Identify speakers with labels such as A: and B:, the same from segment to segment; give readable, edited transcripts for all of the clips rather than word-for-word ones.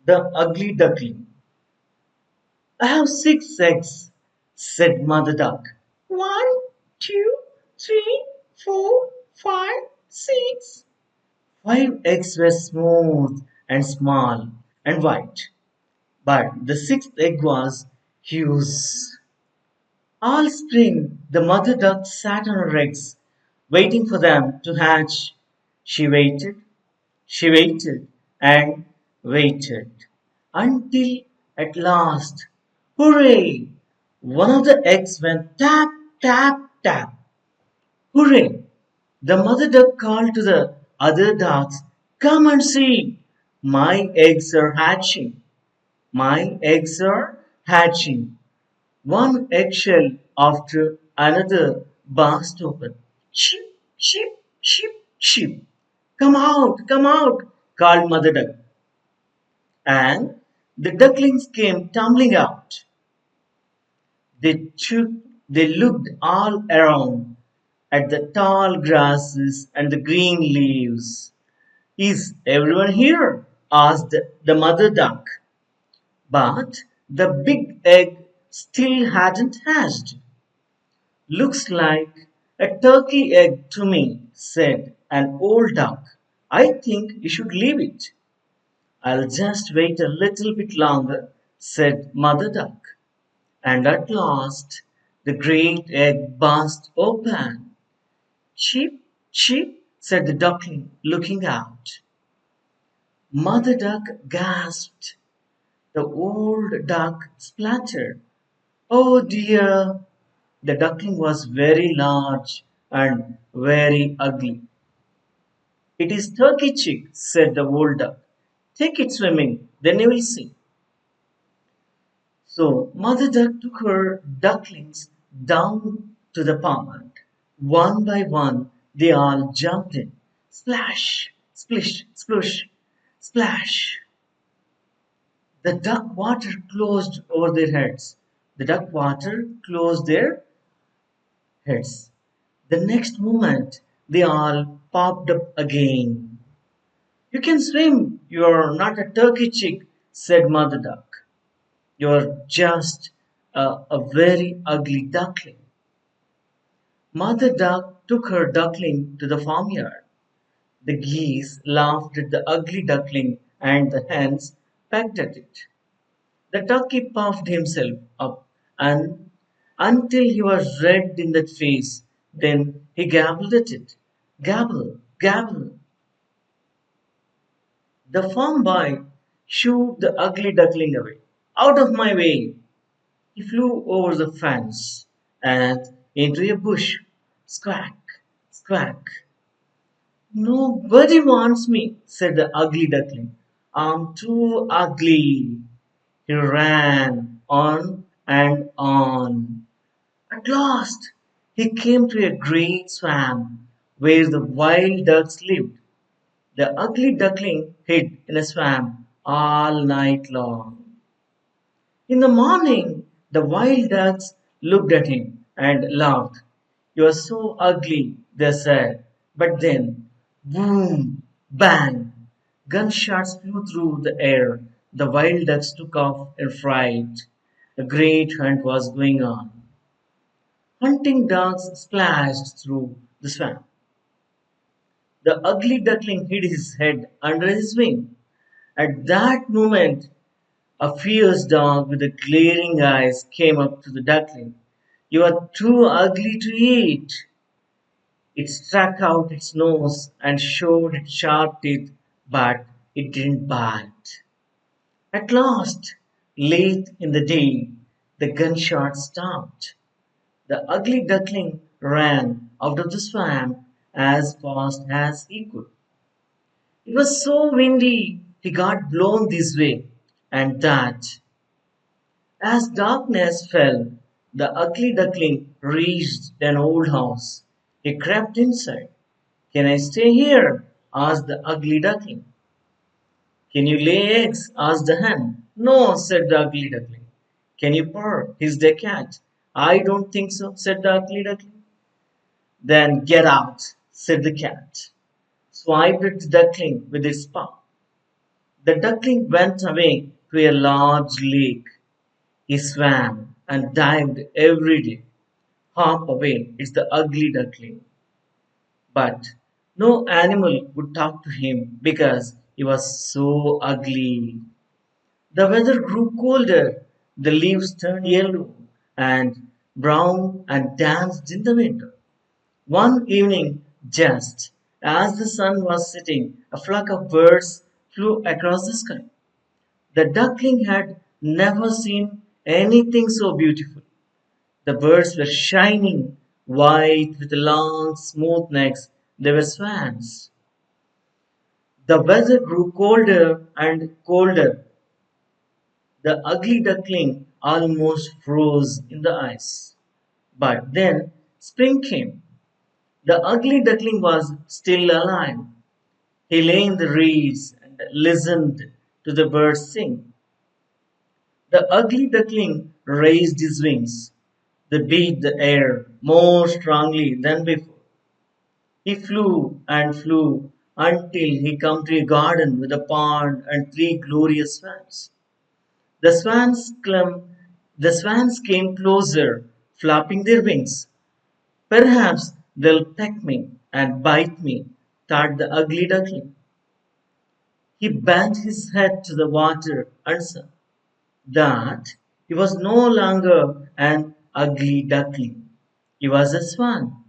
A: The ugly duckling. I have 6 eggs, said Mother Duck. One, two, three, four, five, 6. 5 eggs were smooth and small and white, but the sixth egg was huge. All spring the mother duck sat on her eggs, waiting for them to hatch. She waited, and waited, until at last, hooray! One of the eggs went tap, tap, tap. Hooray! The mother duck called to the other ducks, come and see! My eggs are hatching. My eggs are hatching. One eggshell after another burst open. Sheep, sheep, sheep, sheep. Come out, called Mother Duck. And the ducklings came tumbling out. They, took, they looked all around at the tall grasses and the green leaves. Is everyone here? Asked the mother duck. But the big egg still hadn't hatched. Looks like a turkey egg to me, said an old duck. I think you should leave it. I'll just wait a little bit longer, said Mother Duck. And at last the great egg burst open. Cheep, cheep, said the duckling, looking out. Mother Duck gasped. The old duck splattered. Oh dear! The duckling was very large and very ugly. It is turkey chick, said the old duck. Take it swimming, then you will see. So Mother Duck took her ducklings down to the pond. One by one, they all jumped in. Splash, splish, splush, splash. The duck water closed over their heads. The duck water closed their heads. The next moment, they all popped up again. You can swim. You're not a turkey chick, said Mother Duck. You're just a very ugly duckling. Mother Duck took her duckling to the farmyard. The geese laughed at the ugly duckling and the hens pecked at it. The turkey puffed himself up and until he was red in the face. Then he gabbled at it. Gabble, gabble. The farm boy shooed the ugly duckling away. Out of my way! He flew over the fence and into a bush. Squawk, squawk. Nobody wants me, said the ugly duckling. I'm too ugly. He ran on and on. At last, he came to a great swamp where the wild ducks lived. The ugly duckling hid in a swamp all night long. In the morning, the wild ducks looked at him and laughed. You are so ugly, they said. But then, boom, bang, gunshots flew through the air. The wild ducks took off in fright. A great hunt was going on. Hunting dogs splashed through the swamp. The ugly duckling hid his head under his wing. At that moment, a fierce dog with glaring eyes came up to the duckling. You are too ugly to eat. It stuck out its nose and showed its sharp teeth, but it didn't bite. At last, late in the day, the gunshot stopped. The ugly duckling ran out of the swamp as fast as he could. It was so windy, he got blown this way and that. As darkness fell, the ugly duckling reached an old house. He crept inside. Can I stay here? Asked the ugly duckling. Can you lay eggs? Asked the hen. No, said the ugly duckling. Can you purr? Hissed the cat. I don't think so, said the ugly duckling. Then get out, said the cat. Swiped at the duckling with its paw. The duckling went away to a large lake. He swam and dived every day. Hop away, it's the ugly duckling. But no animal would talk to him because he was so ugly. The weather grew colder, the leaves turned yellow and brown and danced in the wind. One evening, just as the sun was setting, a flock of birds flew across the sky. The duckling had never seen anything so beautiful. The birds were shining, white with long, smooth necks. They were swans. The weather grew colder and colder. The ugly duckling almost froze in the ice. But then spring came. The ugly duckling was still alive. He lay in the reeds and listened to the birds sing. The ugly duckling raised his wings. They beat the air more strongly than before. He flew until he came to a garden with a pond and three glorious swans. The swans came, the swans came closer, flapping their wings. Perhaps they'll peck me and bite me, thought the ugly duckling. He bent his head to the water and saw that he was no longer an ugly duckling. He was a swan.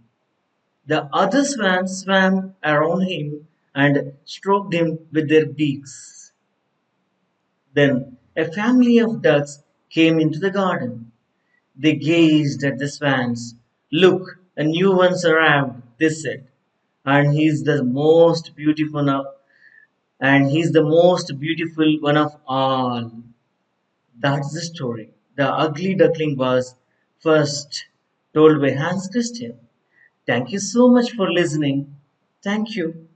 A: The other swans swam around him and stroked him with their beaks. Then a family of ducks came into the garden. They gazed at the swans. Look, a new one's arrived, they said, and he's the most beautiful of, and he's the most beautiful one of all. That's the story. The ugly duckling was first told by Hans Christian. Thank you so much for listening. Thank you.